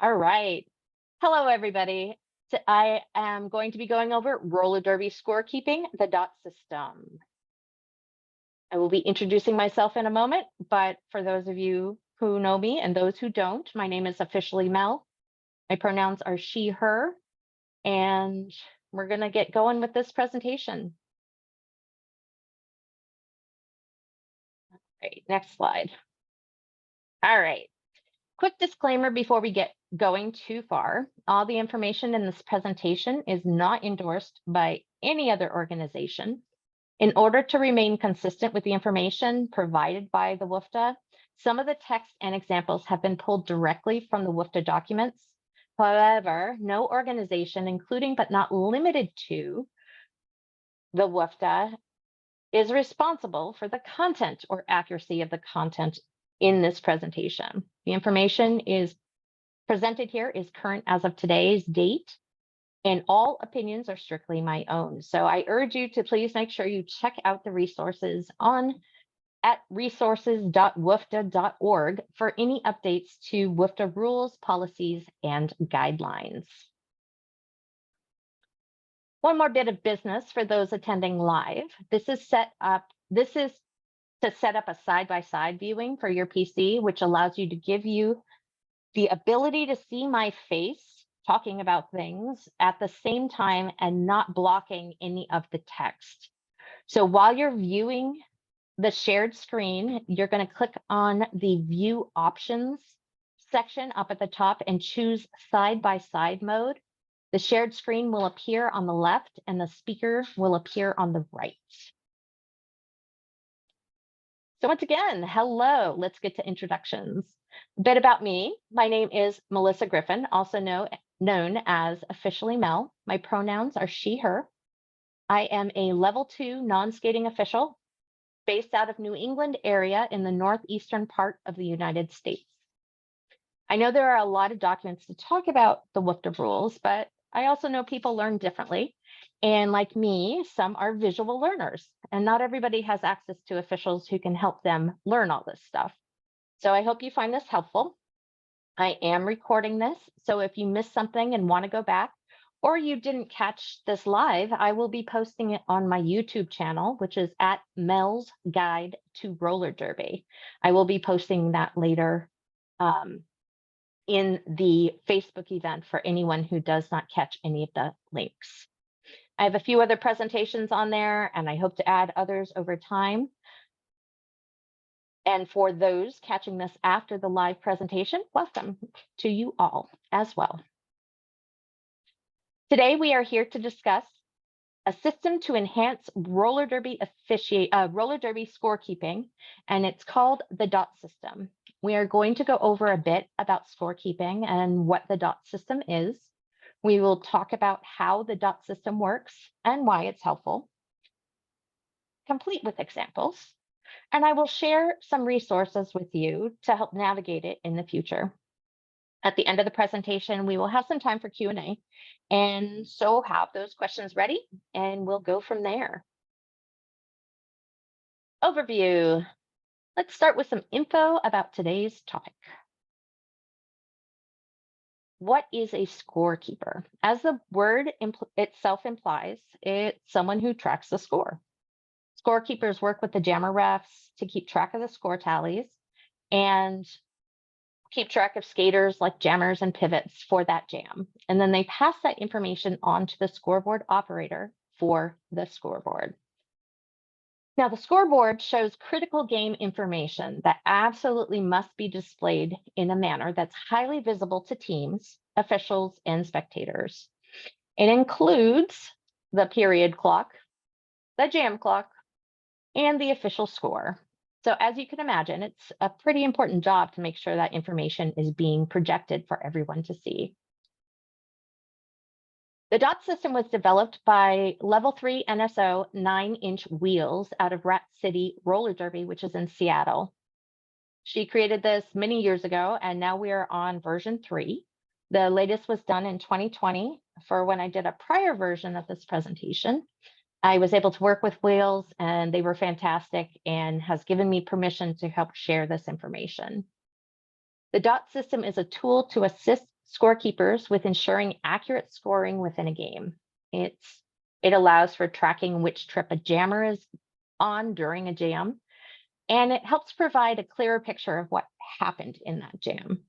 All right. Hello, everybody. I am going to be going over roller derby scorekeeping, the dot system. I will be introducing myself in a moment, but for those of you who know me and those who don't, my name is officially Mel. My pronouns are she, her, and we're going to get going with this presentation. Great, next slide. All right. Quick disclaimer before we get going too far. All the information in this presentation is not endorsed by any other organization. In order to remain consistent with the information provided by the WFDA, some of the text and examples have been pulled directly from the WFDA documents. However, no organization, including but not limited to the WFDA, is responsible for the content or accuracy of the content in this presentation. The information is presented here is current as of today's date, and all opinions are strictly my own. So I urge you to please make sure you check out the resources at resources.wfda.org for any updates to WFDA rules, policies, and guidelines. One more bit of business for those attending live. This is to set up a side-by-side viewing for your PC, which allows you to give you the ability to see my face talking about things at the same time and not blocking any of the text. So while you're viewing the shared screen, you're going to click on the View Options section up at the top and choose side-by-side mode. The shared screen will appear on the left and the speaker will appear on the right. So once again, hello, let's get to introductions. A bit about me. My name is Melissa Griffin, also known as officially Mel. My pronouns are she, her. I am a level 2 non-skating official based out of New England area in the northeastern part of the United States. I know there are a lot of documents to talk about the WFDA rules, but I also know people learn differently. And like me, some are visual learners, and not everybody has access to officials who can help them learn all this stuff. So I hope you find this helpful. I am recording this, so if you missed something and want to go back, or you didn't catch this live, I will be posting it on my YouTube channel, which is at Mel's Guide to Roller Derby. I will be posting that later in the Facebook event for anyone who does not catch any of the links. I have a few other presentations on there, and I hope to add others over time. And for those catching this after the live presentation, welcome to you all as well. Today, we are here to discuss a system to enhance roller derby scorekeeping, and it's called the DOT system. We are going to go over a bit about scorekeeping and what the DOT system is. We will talk about how the DOT system works and why it's helpful, complete with examples, and I will share some resources with you to help navigate it in the future. At the end of the presentation, we will have some time for Q&A, and so have those questions ready, and we'll go from there. Overview. Let's start with some info about today's topic. What is a scorekeeper? As the word itself implies, it's someone who tracks the score. Scorekeepers work with the jammer refs to keep track of the score tallies and keep track of skaters like jammers and pivots for that jam. And then they pass that information on to the scoreboard operator for the scoreboard. Now, the scoreboard shows critical game information that absolutely must be displayed in a manner that's highly visible to teams, officials, and spectators. It includes the period clock, the jam clock, and the official score. So as you can imagine, it's a pretty important job to make sure that information is being projected for everyone to see. The DOT system was developed by Level 3 NSO 9-inch wheels out of Rat City Roller Derby, which is in Seattle. She created this many years ago, and now we are on version 3. The latest was done in 2020 for when I did a prior version of this presentation. I was able to work with wheels, and they were fantastic and has given me permission to help share this information. The DOT system is a tool to assist Scorekeepers with ensuring accurate scoring within a game. It allows for tracking which trip a jammer is on during a jam, and it helps provide a clearer picture of what happened in that jam.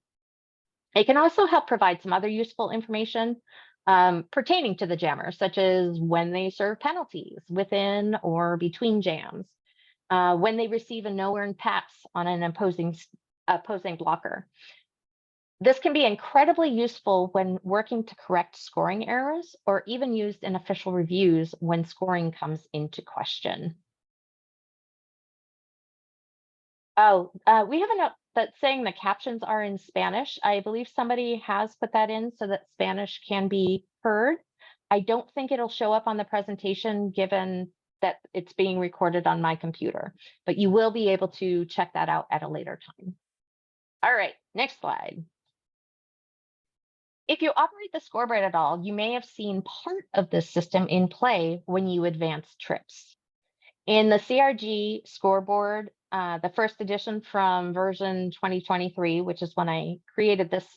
It can also help provide some other useful information pertaining to the jammer, such as when they serve penalties within or between jams, when they receive a no-earned pass on an opposing blocker. This can be incredibly useful when working to correct scoring errors or even used in official reviews when scoring comes into question. Oh, we have a note that's saying the captions are in Spanish. I believe somebody has put that in so that Spanish can be heard. I don't think it'll show up on the presentation given that it's being recorded on my computer, but you will be able to check that out at a later time. All right, next slide. If you operate the scoreboard at all, you may have seen part of this system in play when you advance trips. In the CRG scoreboard, the first edition from version 2023, which is when I created this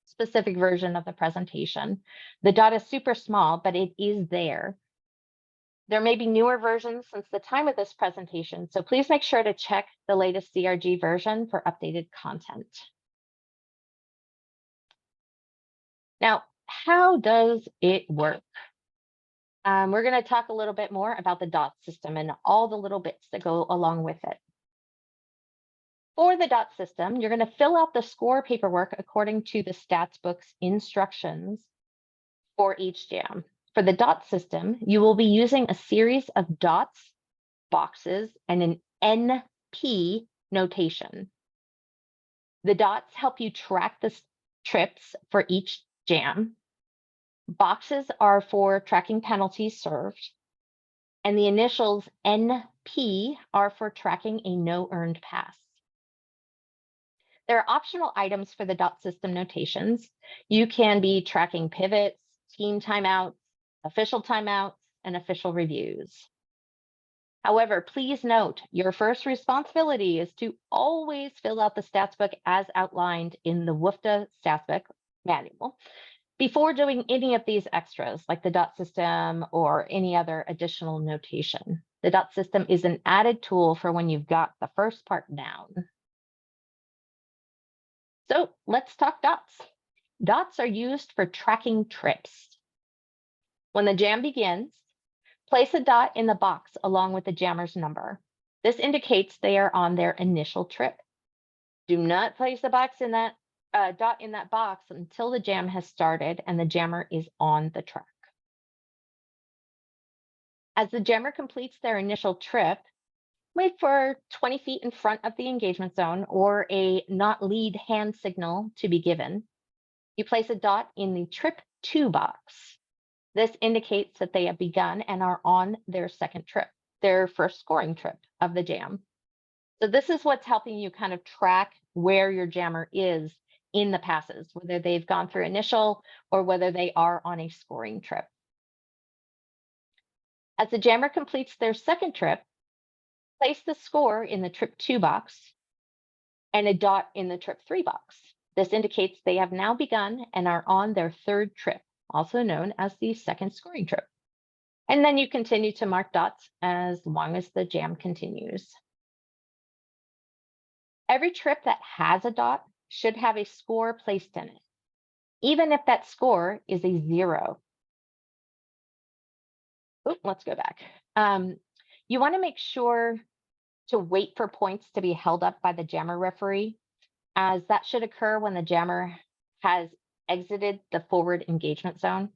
specific version of the presentation, the dot is super small, but it is there. There may be newer versions since the time of this presentation, so please make sure to check the latest CRG version for updated content. Now, how does it work? We're going to talk a little bit more about the dot system and all the little bits that go along with it. For the dot system, you're going to fill out the score paperwork according to the stats book's instructions for each jam. For the dot system, you will be using a series of dots, boxes, and an NP notation. The dots help you track the trips for each jam. Boxes are for tracking penalties served, and the initials NP are for tracking a no earned pass. There are optional items for the dot system notations. You can be tracking pivots, team timeouts, official timeouts, and official reviews. However, please note your first responsibility is to always fill out the stats book as outlined in the WFDA stats book manual before doing any of these extras like the dot system or any other additional notation. The dot system is an added tool for when you've got the first part down. So let's talk dots. Dots are used for tracking trips. When the jam begins, place a dot in the box along with the jammer's number. This indicates they are on their initial trip. Do not place the box in that dot in that box until the jam has started and the jammer is on the track. As the jammer completes their initial trip, wait for 20 feet in front of the engagement zone or a not lead hand signal to be given. You place a dot in the trip 2 box. This indicates that they have begun and are on their second trip, their first scoring trip of the jam. So this is what's helping you kind of track where your jammer is in the passes, whether they've gone through initial or whether they are on a scoring trip. As the jammer completes their second trip, place the score in the trip 2 box and a dot in the trip 3 box. This indicates they have now begun and are on their third trip, also known as the second scoring trip. And then you continue to mark dots as long as the jam continues. Every trip that has a dot should have a score placed in it, even if that score is a 0. Oops, let's go back. You want to make sure to wait for points to be held up by the jammer referee, as that should occur when the jammer has exited the forward engagement zone.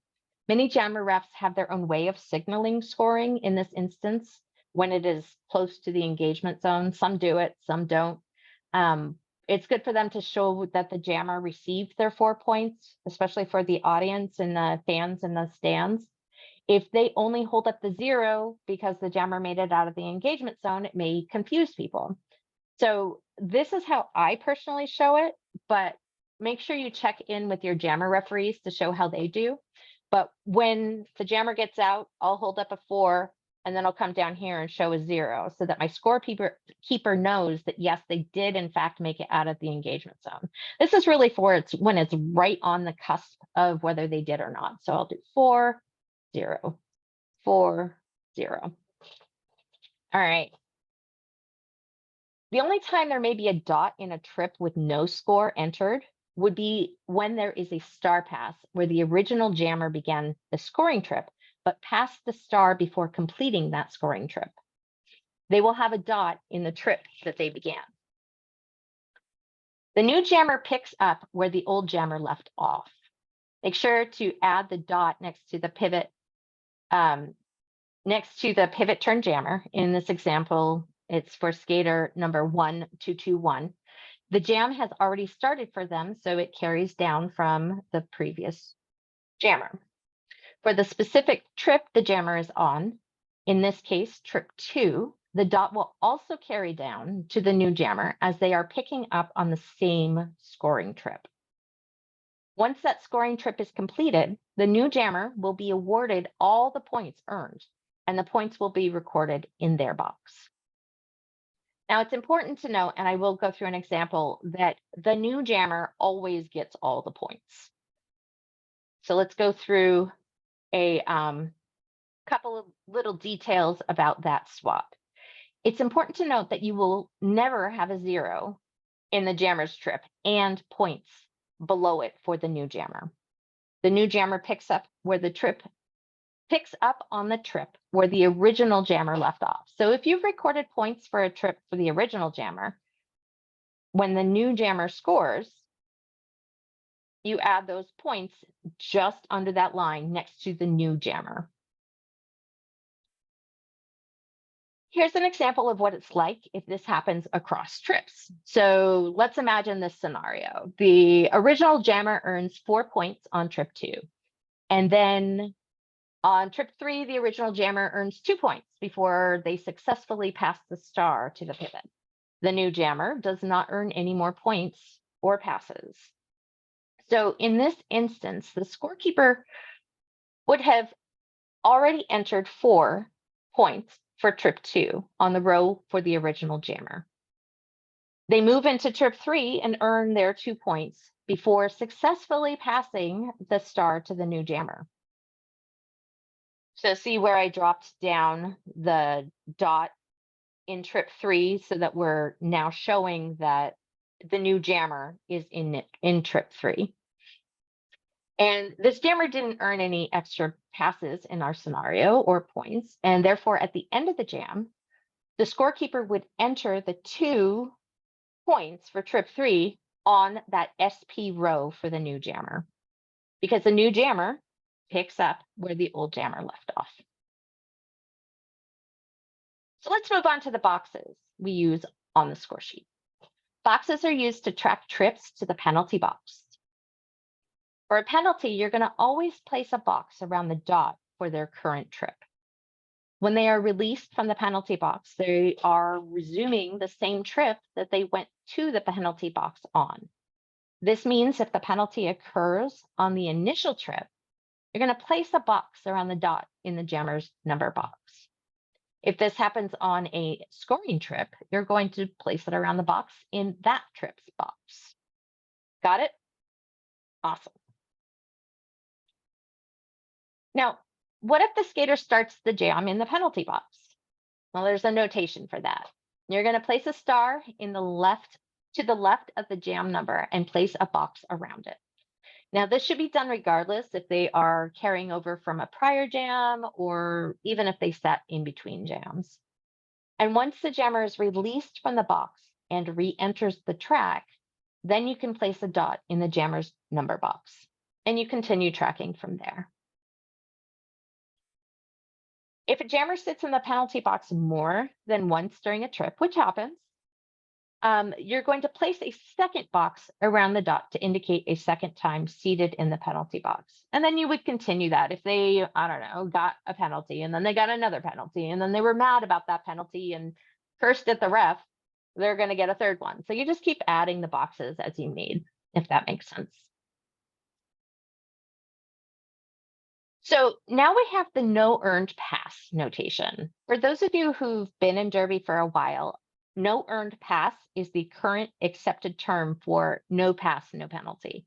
Many jammer refs have their own way of signaling scoring in this instance when it is close to the engagement zone. Some do it, some don't. It's good for them to show that the jammer received their 4 points, especially for the audience and the fans in the stands. If they only hold up the 0 because the jammer made it out of the engagement zone, it may confuse people. So this is how I personally show it, but make sure you check in with your jammer referees to show how they do. But when the jammer gets out, I'll hold up a 4. and then I'll come down here and show a 0 so that my scorekeeper knows that, yes, they did in fact make it out of the engagement zone. This is really for when it's right on the cusp of whether they did or not. So I'll do 4, 0, 4, 0. All right. The only time there may be a dot in a trip with no score entered would be when there is a star pass where the original jammer began the scoring trip, but passed the star before completing that scoring trip. They will have a dot in the trip that they began. The new jammer picks up where the old jammer left off. Make sure to add the dot next to the pivot turn jammer. In this example, it's for skater number 1221. The jam has already started for them, so it carries down from the previous jammer. For the specific trip the jammer is on, in this case, trip 2, the dot will also carry down to the new jammer as they are picking up on the same scoring trip. Once that scoring trip is completed, the new jammer will be awarded all the points earned, and the points will be recorded in their box. Now, it's important to note, and I will go through an example, that the new jammer always gets all the points. So let's go through a couple of little details about that swap. It's important to note that you will never have a 0 in the jammer's trip and points below it for the new jammer. The new jammer picks up on the trip where the original jammer left off. So if you've recorded points for a trip for the original jammer, when the new jammer scores, you add those points just under that line next to the new jammer. Here's an example of what it's like if this happens across trips. So let's imagine this scenario. The original jammer earns 4 points on trip 2. And then on trip 3, the original jammer earns 2 points before they successfully pass the star to the pivot. The new jammer does not earn any more points or passes. So in this instance, the scorekeeper would have already entered 4 points for trip 2 on the row for the original jammer. They move into trip 3 and earn their 2 points before successfully passing the star to the new jammer. So see where I dropped down the dot in trip 3 so that we're now showing that the new jammer is in trip 3. And this jammer didn't earn any extra passes in our scenario or points. And therefore, at the end of the jam, the scorekeeper would enter the 2 points for trip 3 on that SP row for the new jammer, because the new jammer picks up where the old jammer left off. So let's move on to the boxes we use on the score sheet. Boxes are used to track trips to the penalty box. For a penalty, you're going to always place a box around the dot for their current trip. When they are released from the penalty box, they are resuming the same trip that they went to the penalty box on. This means if the penalty occurs on the initial trip, you're going to place a box around the dot in the jammer's number box. If this happens on a scoring trip, you're going to place it around the box in that trip's box. Got it? Awesome. Now, what if the skater starts the jam in the penalty box? Well, there's a notation for that. You're going to place a star to the left of the jam number and place a box around it. Now, this should be done regardless if they are carrying over from a prior jam or even if they sat in between jams. And once the jammer is released from the box and re-enters the track, then you can place a dot in the jammer's number box, and you continue tracking from there. If a jammer sits in the penalty box more than once during a trip, which happens, you're going to place a second box around the dot to indicate a second time seated in the penalty box. And then you would continue that if they, I don't know, got a penalty and then they got another penalty and then they were mad about that penalty and cursed at the ref, they're going to get a third one. So you just keep adding the boxes as you need, if that makes sense. So now we have the no earned pass notation. For those of you who've been in Derby for a while, no earned pass is the current accepted term for no pass, no penalty.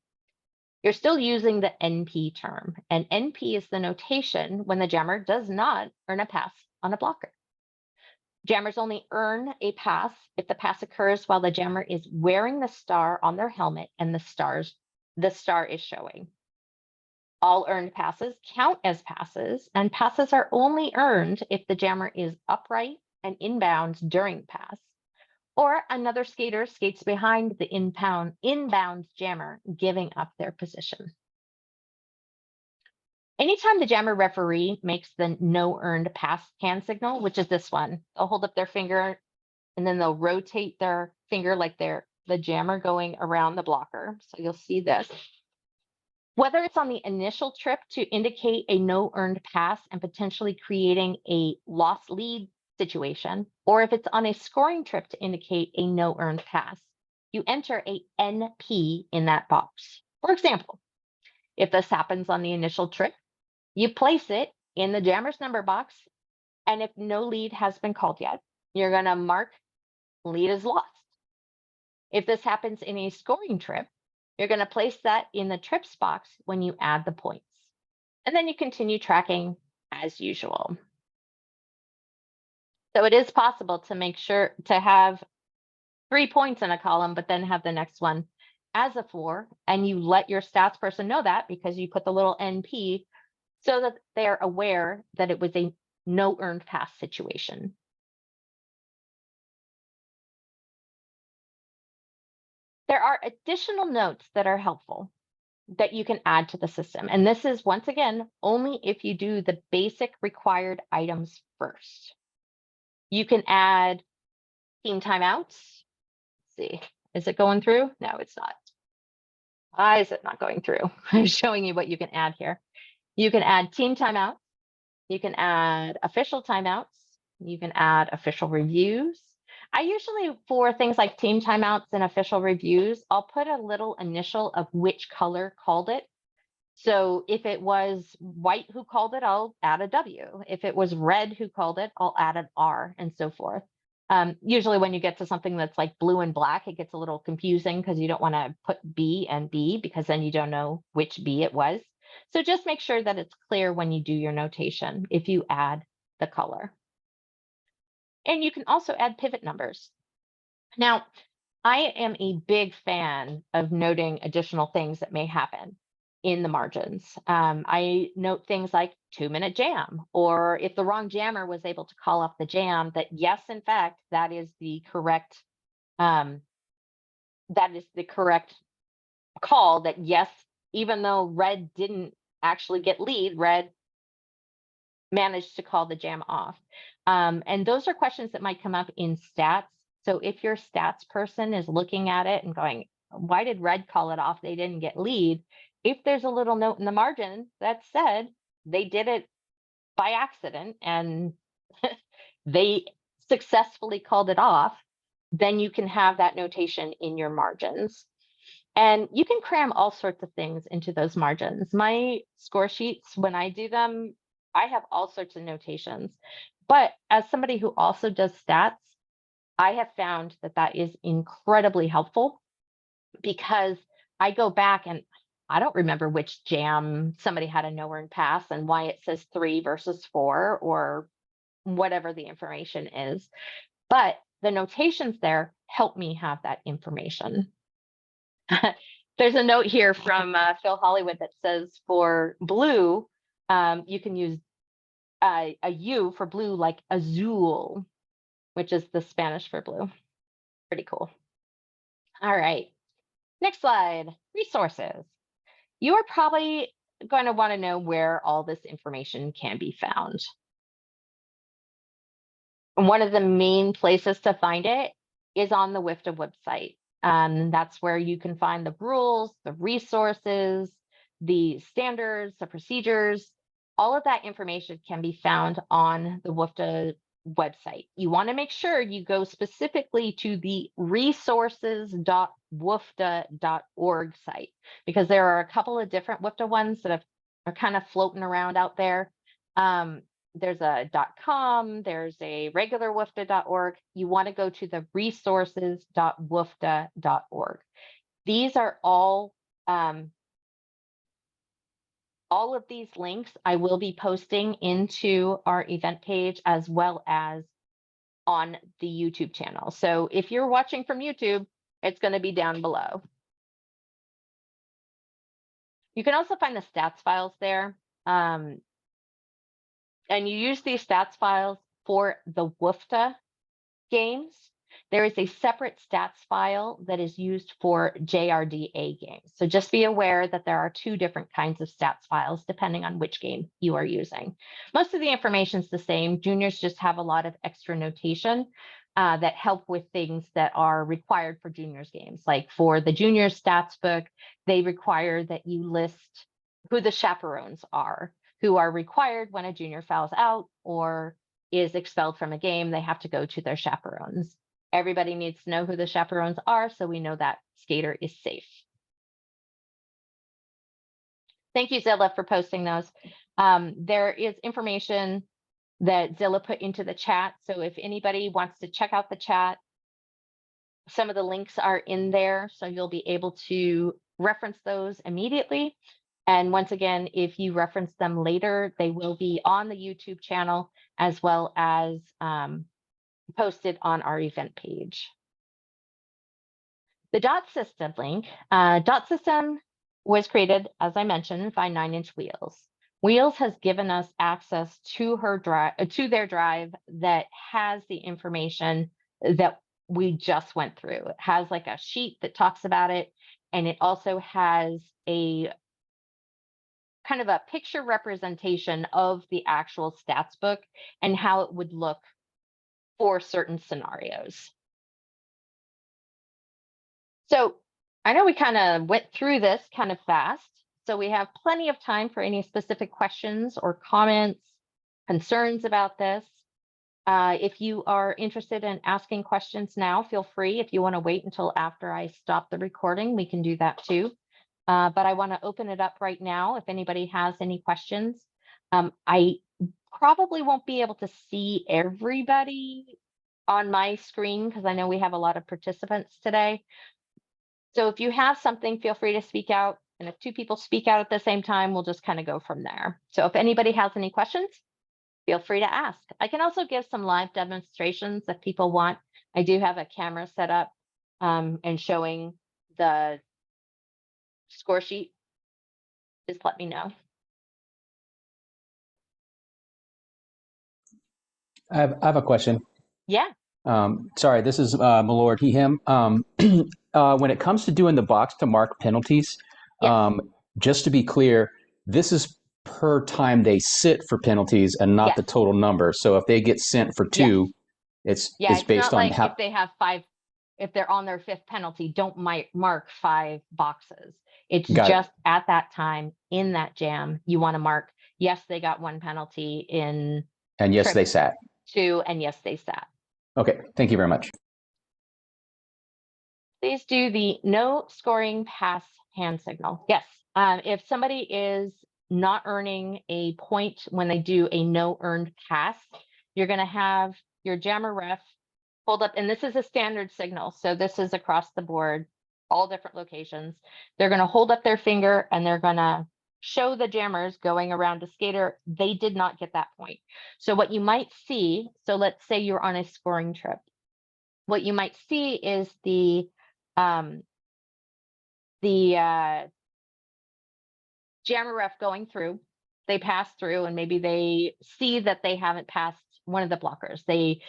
You're still using the NP term, and NP is the notation when the jammer does not earn a pass on a blocker. Jammers only earn a pass if the pass occurs while the jammer is wearing the star on their helmet and the star is showing. All earned passes count as passes, and passes are only earned if the jammer is upright and inbounds during the pass, or another skater skates behind the inbound jammer, giving up their position. Anytime the jammer referee makes the no earned pass hand signal, which is this one, they'll hold up their finger and then they'll rotate their finger like they're the jammer going around the blocker. So you'll see this. Whether it's on the initial trip to indicate a no earned pass and potentially creating a lost lead situation, or if it's on a scoring trip to indicate a no earned pass, you enter a NP in that box. For example, if this happens on the initial trip, you place it in the jammer's number box, and if no lead has been called yet, you're going to mark lead as lost. If this happens in a scoring trip, you're going to place that in the trips box when you add the points. And then you continue tracking as usual. So it is possible to make sure to have 3 points in a column, but then have the next one as a 4. And you let your stats person know that because you put the little NP so that they're aware that it was a no earned pass situation. There are additional notes that are helpful that you can add to the system. And this is, once again, only if you do the basic required items first. You can add team timeouts. Let's see, is it going through? No, it's not. Why is it not going through? I'm showing you what you can add here. You can add team timeouts. You can add official timeouts. You can add official reviews. I usually, for things like team timeouts and official reviews, I'll put a little initial of which color called it. So if it was white who called it, I'll add a W. If it was red who called it, I'll add an R, and so forth. Usually when you get to something that's like blue and black, it gets a little confusing because you don't want to put B and B because then you don't know which B it was. So just make sure that it's clear when you do your notation if you add the color. And you can also add pivot numbers. Now, I am a big fan of noting additional things that may happen in the margins. I note things like 2-minute jam, or if the wrong jammer was able to call off the jam, that yes, in fact, that is the correct call, that yes, even though red didn't actually get lead, red managed to call the jam off. And those are questions that might come up in stats. So if your stats person is looking at it and going, why did red call it off? They didn't get lead. If there's a little note in the margin that said they did it by accident and they successfully called it off, then you can have that notation in your margins. And you can cram all sorts of things into those margins. My score sheets, when I do them, I have all sorts of notations. But as somebody who also does stats, I have found that that is incredibly helpful because I go back and I don't remember which jam somebody had a no earned pass and why it says 3 versus 4 or whatever the information is. But the notations there help me have that information. There's a note here from Phil Hollywood that says for blue, you can use a U for blue like azul, which is the Spanish for blue. Pretty cool. All right, next slide, resources. You are probably going to want to know where all this information can be found. And one of the main places to find it is on the WIFTA website. That's where you can find the rules, the resources, the standards, the procedures. All of that information can be found on the WIFTA website. You want to make sure you go specifically to the resources.wifta.org site because there are a couple of different WIFTA ones that have are kind of floating around out there. There's a .com, there's a regular WFDA.org. You want to go to the resources.wfda.org. These are all of these links I will be posting into our event page as well as on the YouTube channel. So if you're watching from YouTube, it's going to be down below. You can also find the stats files there. And you use these stats files for the WFDA games. There is a separate stats file that is used for JRDA games. So just be aware that there are two different kinds of stats files depending on which game you are using. Most of the information is the same. Juniors just have a lot of extra notation that help with things that are required for juniors games. Like for the juniors stats book, they require that you list who the chaperones are, who are required when a junior fouls out or is expelled from a game. They have to go to their chaperones. Everybody needs to know who the chaperones are so we know that skater is safe. Thank you, Zilla, for posting those. There is information that Zilla put into the chat. So if anybody wants to check out the chat, some of the links are in there. So you'll be able to reference those immediately. And once again, if you reference them later, they will be on the YouTube channel as well as posted on our event page. The dot system link. Dot system was created, as I mentioned, by 9-inch Wheels. Wheels has given us access to their drive that has the information that we just went through. It has like a sheet that talks about it, and it also has a kind of a picture representation of the actual stats book and how it would look for certain scenarios. So I know we kind of went through this kind of fast, so we have plenty of time for any specific questions or comments, concerns about this. If you are interested in asking questions now, feel free. If you want to wait until after I stop the recording, we can do that too. But I want to open it up right now if anybody has any questions. I probably won't be able to see everybody on my screen because I know we have a lot of participants today. So if you have something, feel free to speak out. And if two people speak out at the same time, we'll just kind of go from there. So if anybody has any questions, feel free to ask. I can also give some live demonstrations if people want. I do have a camera set up and showing the score sheet. Just let me know. I have a question. Yeah. Sorry, this is Milord, he, him. When it comes to doing the box to mark penalties, Yes. just to be clear, this is per time they sit for penalties and not Yes. the total number. So if they get sent for two, it's it's based not on like how. if they have 5, if they're on their 5th penalty, don't mark 5 boxes. It's just at that time in that jam, you want to mark, yes, they got 1 penalty in. And yes, they sat. 2, and yes, they sat. Okay, thank you very much. Please do the no scoring pass hand signal. Yes, if somebody is not earning a point when they do a no earned pass, you're going to have your jammer ref hold up, and this is a standard signal. So this is across the board, all different locations. They're going to hold up their finger and they're going to show the jammers going around a skater. They did not get that point. So what you might see, so let's say you're on a scoring trip. What you might see is the jammer ref going through. They pass through and maybe they see that they haven't passed one of the blockers. They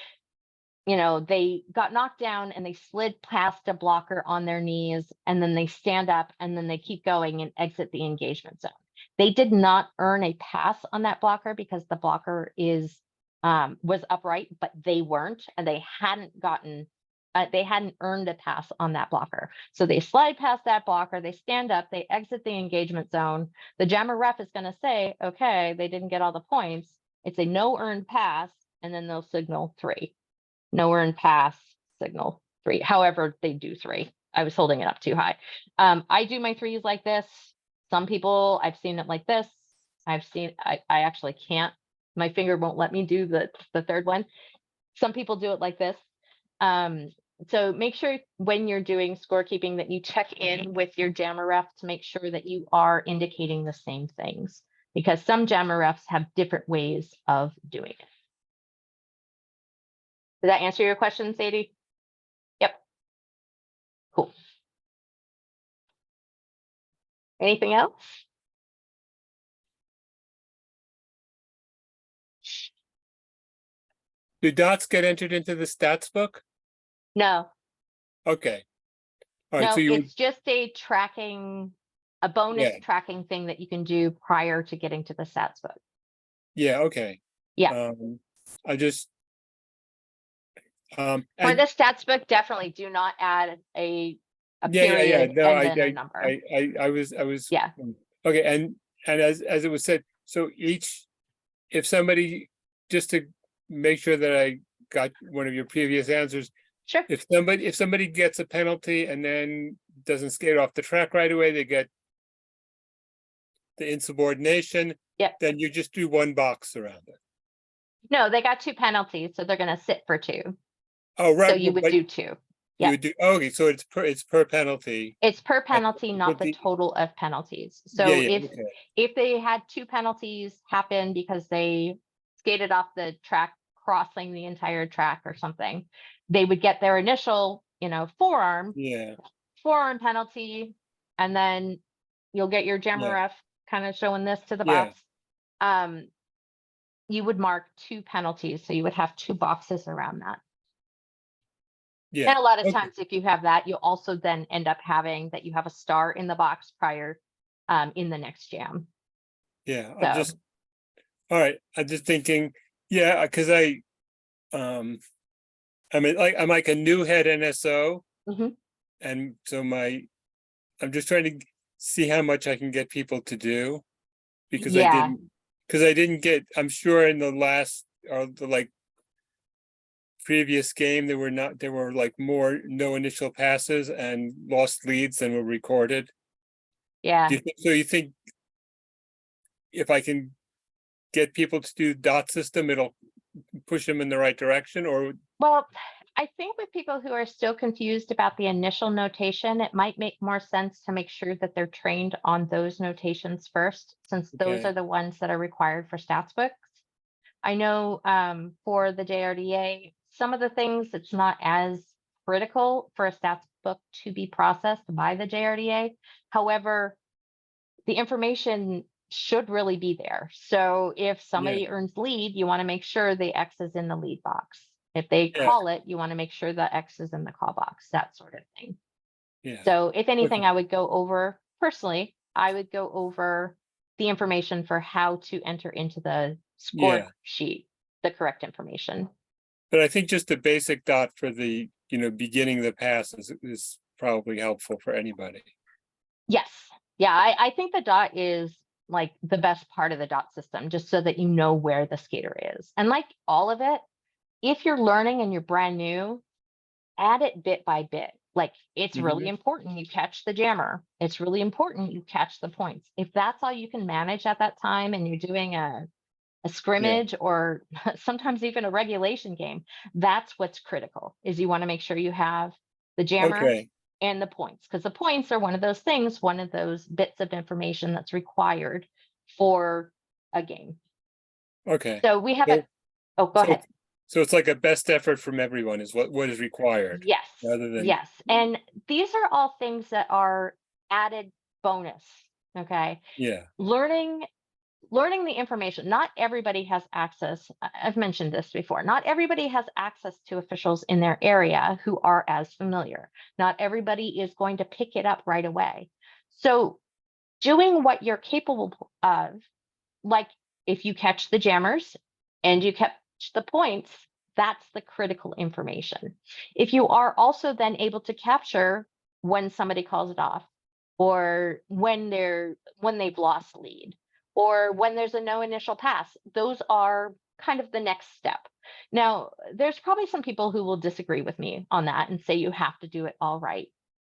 got knocked down and they slid past a blocker on their knees, and then they stand up and then they keep going and exit the engagement zone. They did not earn a pass on that blocker because the blocker was upright, but they weren't, and they hadn't earned a pass on that blocker. So they slide past that blocker, they stand up, they exit the engagement zone. The jammer ref is going to say, okay, they didn't get all the points. It's a no earned pass, and then they'll signal 3. No earned pass, signal 3. However, they do 3. I was holding it up too high. I do my 3s like this. Some people, I've seen it like this. I've seen, I actually can't, my finger won't let me do the third one. Some people do it like this. So make sure when you're doing scorekeeping that you check in with your jammer ref to make sure that you are indicating the same things, because some jammer refs have different ways of doing it. Did that answer your question, Sadie? Yep. Cool. Anything else? Do dots get entered into the stats book? No, Okay. All right. no, So you would, it's just a tracking, a bonus Yeah. tracking thing that you can do prior to getting to the stats book. yeah. Okay. Yeah. I just, For and the stats book, definitely do not add a yeah. period No, and then a number. I was. Yeah. Okay. And as it was said, so if somebody, just to make sure that I got one of your previous answers, Sure. if somebody gets a penalty and then doesn't skate off the track right away, they get the insubordination. Yep. Then you just do one box around it. No, they got 2 penalties, so they're going to sit for 2. Oh, right. So you would but do 2. you Yeah. would do, okay, so it's per penalty. It's per penalty, not But the total of penalties. So yeah, okay. if they had 2 penalties happen because they skated off the track, crossing the entire track or something, they would get their initial, forearm Yeah, penalty, and then you'll get your jammer Yeah. ref kind of showing this to the Yeah. box. You would mark 2 penalties, so you would have 2 boxes around that. yeah. And a lot of Okay. times, if you have that, you'll also then end up having that you have a star in the box prior in the next jam. Yeah, So all right, I'm just thinking, yeah, because I'm like a new head NSO. Mhm. And so I'm just trying to see how much I can get people to do. Because I yeah, didn't get, I'm sure in the last, or the previous game, there were like more no initial passes and lost leads than were recorded. yeah. So you think if I can get people to do dot system, it'll push them in the right direction? Or Well, I think with people who are still confused about the initial notation, it might make more sense to make sure that they're trained on those notations first, since those Okay. are the ones that are required for stats books. I know for the JRDA, some of the things it's not as critical for a stats book to be processed by the JRDA. However, the information should really be there. So if somebody earns lead, you want to make sure the X is in the lead box. If they Yeah. call it, you want to make sure the X is in the call box, that sort of thing. Yeah. So if anything, Okay. I would go over, personally, I would go over the information for how to enter into the score Yeah. sheet, the correct information. But I think just the basic dot for the, beginning of the pass is probably helpful for anybody. Yes. Yeah, I think the dot is like the best part of the dot system, just so that you know where the skater is. And like all of it, if you're learning and you're brand new, add it bit by bit. Like it's really important you catch the jammer. It's really important you catch the points. If that's all you can manage at that time and you're doing a scrimmage or sometimes even a regulation game, that's what's critical, is you want to make sure you have the jammer Okay. and the points, because the points are one of those things, one of those bits of information that's required for a game. Okay. So we have So- oh, go ahead. So it's like a best effort from everyone is what is required. Yes. Rather than Yes. And these are all things that are added bonus. Okay. Yeah. Learning the information. Not everybody has access. I've mentioned this before. Not everybody has access to officials in their area who are as familiar. Not everybody is going to pick it up right away. So doing what you're capable of, like if you catch the jammers and you catch the points, that's the critical information. If you are also then able to capture when somebody calls it off, or when they've lost lead, or when there's a no initial pass, those are kind of the next step. Now, there's probably some people who will disagree with me on that and say you have to do it all right.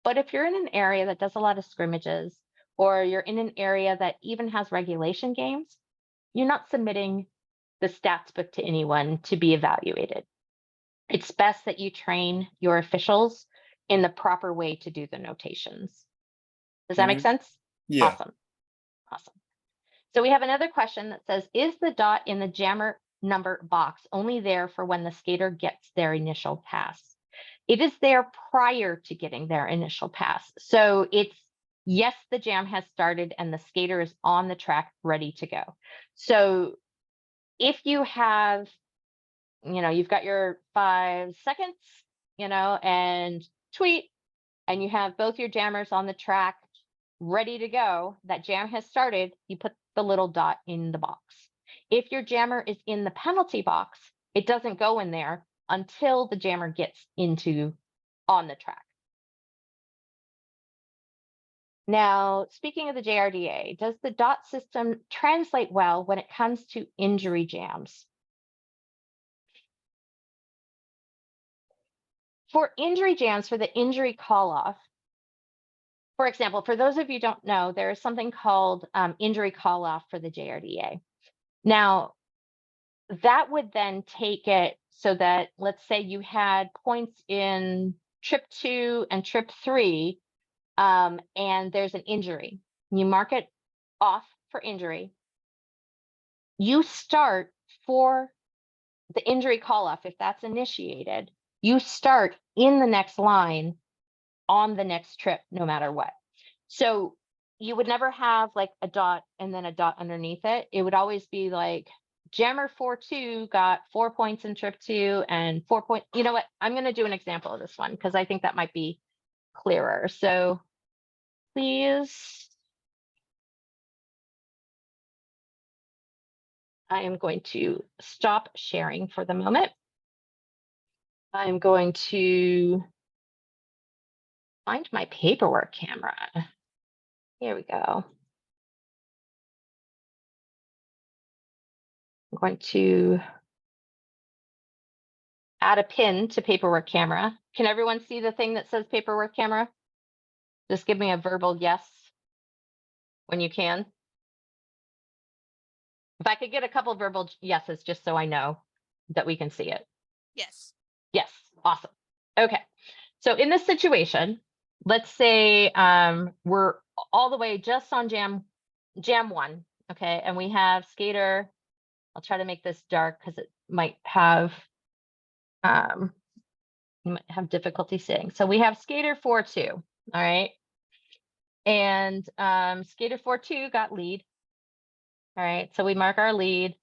But if you're in an area that does a lot of scrimmages, or you're in an area that even has regulation games, you're not submitting the stats book to anyone to be evaluated. It's best that you train your officials in the proper way to do the notations. Does that make sense? Yeah. Awesome. Awesome. So we have another question that says, is the dot in the jammer number box only there for when the skater gets their initial pass? It is there prior to getting their initial pass. So it's, yes, the jam has started and the skater is on the track ready to go. So if you have, you've got your 5 seconds, and tweet, and you have both your jammers on the track ready to go, that jam has started, you put the little dot in the box. If your jammer is in the penalty box, it doesn't go in there until the jammer gets on the track. Now, speaking of the JRDA, does the dot system translate well when it comes to injury jams? For injury jams, for the injury call-off, for example, for those of you who don't know, there is something called injury call-off for the JRDA. Now, that would then take it so that, let's say you had points in trip 2 and trip 3, and there's an injury. You mark it off for injury. You start for the injury call-off, if that's initiated, you start in the next line on the next trip, no matter what. So you would never have like a dot and then a dot underneath it. It would always be like jammer 4-2 got 4 points in trip 2 and 4 points. You know what? I'm going to do an example of this one because I think that might be clearer. So please, I am going to stop sharing for the moment. I'm going to find my paperwork camera. Here we go. I'm going to add a pin to paperwork camera. Can everyone see the thing that says paperwork camera? Just give me a verbal yes when you can. If I could get a couple of verbal yeses, just so I know that we can see it. Yes. Yes, awesome. Okay, so in this situation, let's say we're all the way just on jam 1, okay, and we have skater. I'll try to make this dark because it might have you might have difficulty seeing. So we have skater 4-2, all right, and skater 4-2 got lead. All right, so we mark our lead,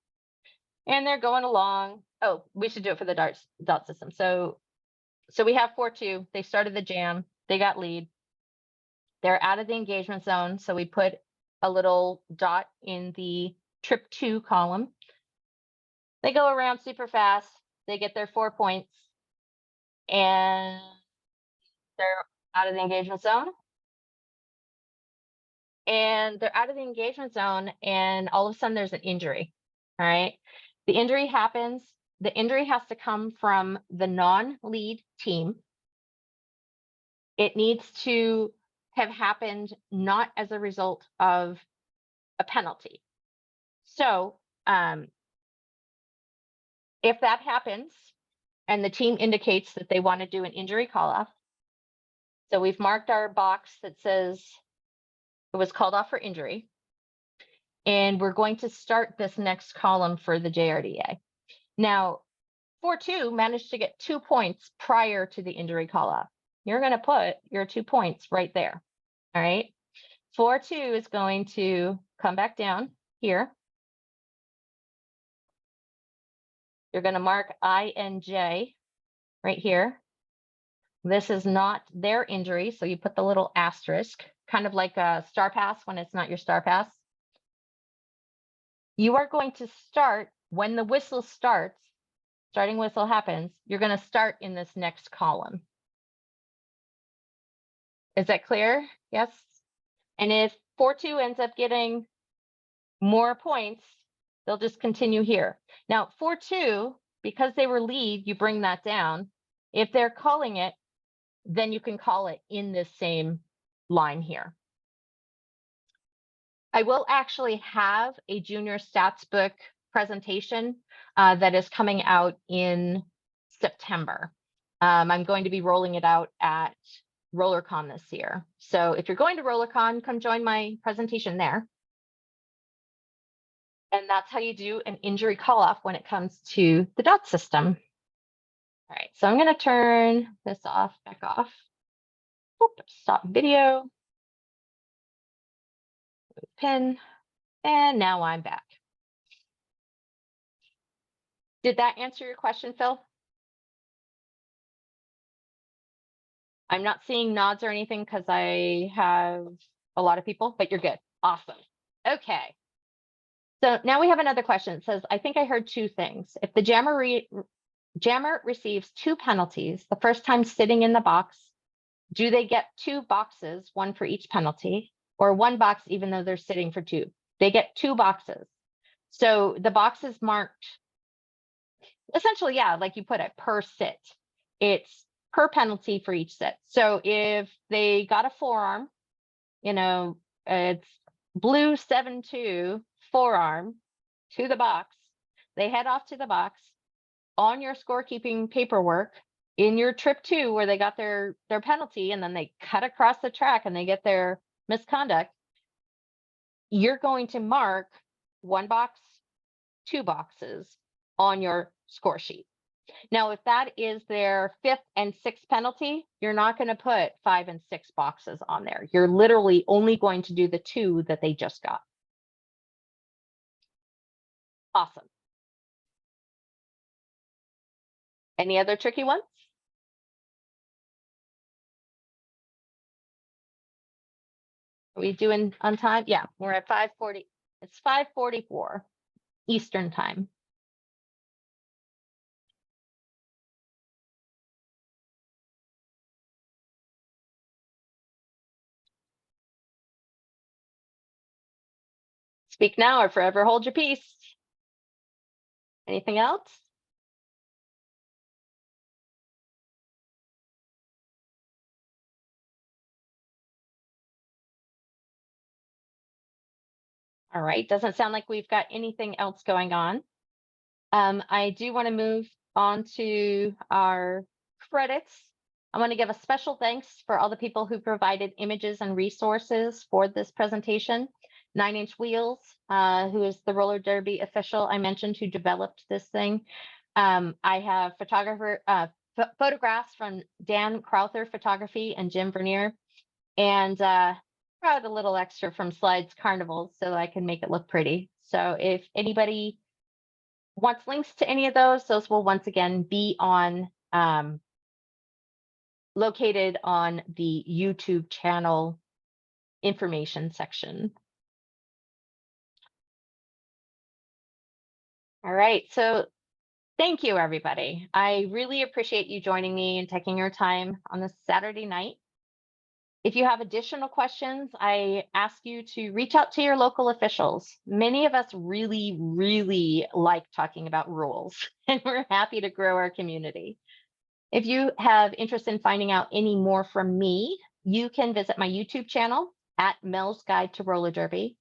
and they're going along. Oh, we should do it for the dot system. So we have 4-2. They started the jam. They got lead. They're out of the engagement zone. So we put a little dot in the trip 2 column. They go around super fast. They get their 4 points. And they're out of the engagement zone. And they're out of the engagement zone. And all of a sudden there's an injury. All right. The injury happens. The injury has to come from the non-lead team. It needs to have happened not as a result of a penalty. So if that happens and the team indicates that they want to do an injury call-off, so we've marked our box that says it was called off for injury, and we're going to start this next column for the JRDA. Now, 4-2 managed to get 2 points prior to the injury call-off. You're going to put your 2 points right there. All right. 4-2 is going to come back down here. You're going to mark I and J right here. This is not their injury, so you put the little asterisk, kind of like a star pass when it's not your star pass. You are going to start when the whistle starts, starting whistle happens, you're going to start in this next column. Is that clear? Yes. And if 4-2 ends up getting more points, they'll just continue here. Now, 4-2, because they were lead, you bring that down. If they're calling it, then you can call it in this same line here. I will actually have a junior stats book presentation that is coming out in September. I'm going to be rolling it out at RollerCon this year. So if you're going to RollerCon, come join my presentation there. And that's how you do an injury call-off when it comes to the DOT system. All right, so I'm going to turn this off, back off. Oop, stop video. Pin. And now I'm back. Did that answer your question, Phil? I'm not seeing nods or anything because I have a lot of people, but you're good. Awesome. Okay. So now we have another question. It says, I think I heard two things. If the jammer receives 2 penalties the first time sitting in the box, do they get 2 boxes, one for each penalty, or 1 box even though they're sitting for 2? They get 2 boxes. So the box is marked, essentially, yeah, like you put it, per sit. It's per penalty for each sit. So if they got a forearm, you know, it's blue 7-2 forearm to the box. They head off to the box on your scorekeeping paperwork in your trip 2 where they got their penalty and then they cut across the track and they get their misconduct. You're going to mark 1 box, 2 boxes on your score sheet. Now, if that is their 5th and 6th penalty, you're not going to put 5 and 6 boxes on there. You're literally only going to do the 2 that they just got. Awesome. Any other tricky ones? Are we doing on time? Yeah, we're at 5:40. It's 5:44 Eastern time. Speak now or forever hold your peace. Anything else? All right, doesn't sound like we've got anything else going on. I do want to move on to our credits. I want to give a special thanks for all the people who provided images and resources for this presentation. 9 Inch Wheels, who is the roller derby official I mentioned who developed this thing. I have photographs from Dan Crowther Photography and Jim Vernier, and brought a little extra from Slides Carnivals so I can make it look pretty. So if anybody wants links to any of those will once again be on located on the YouTube channel information section. All right, so thank you, everybody. I really appreciate you joining me and taking your time on this Saturday night. If you have additional questions, I ask you to reach out to your local officials. Many of us really, really like talking about rules, and we're happy to grow our community. If you have interest in finding out any more from me, you can visit my YouTube channel at Mel's Guide to Roller Derby.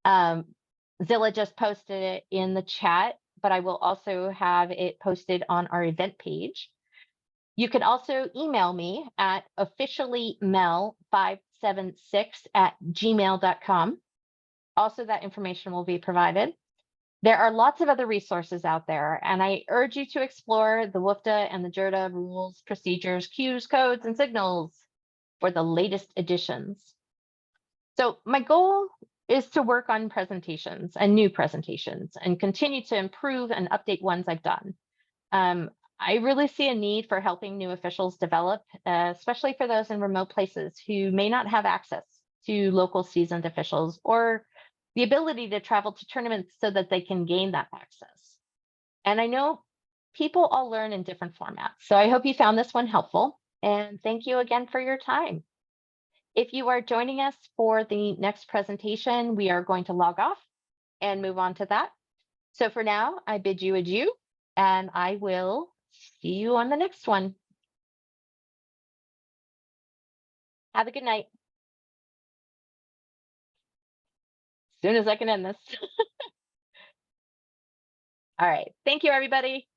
Zilla just posted it in the chat, but I will also have it posted on our event page. You can also email me at officiallymel576@gmail.com. Also, that information will be provided. There are lots of other resources out there, and I urge you to explore the WFDA and the JIRDA rules, procedures, cues, codes, and signals for the latest editions. So my goal is to work on presentations and new presentations and continue to improve and update ones I've done. I really see a need for helping new officials develop, especially for those in remote places who may not have access to local seasoned officials or the ability to travel to tournaments so that they can gain that access. And I know people all learn in different formats, so I hope you found this one helpful. And thank you again for your time. If you are joining us for the next presentation, we are going to log off and move on to that. So for now, I bid you adieu, and I will see you on the next one. Have a good night. soon as I can end this. All right. Thank you, everybody.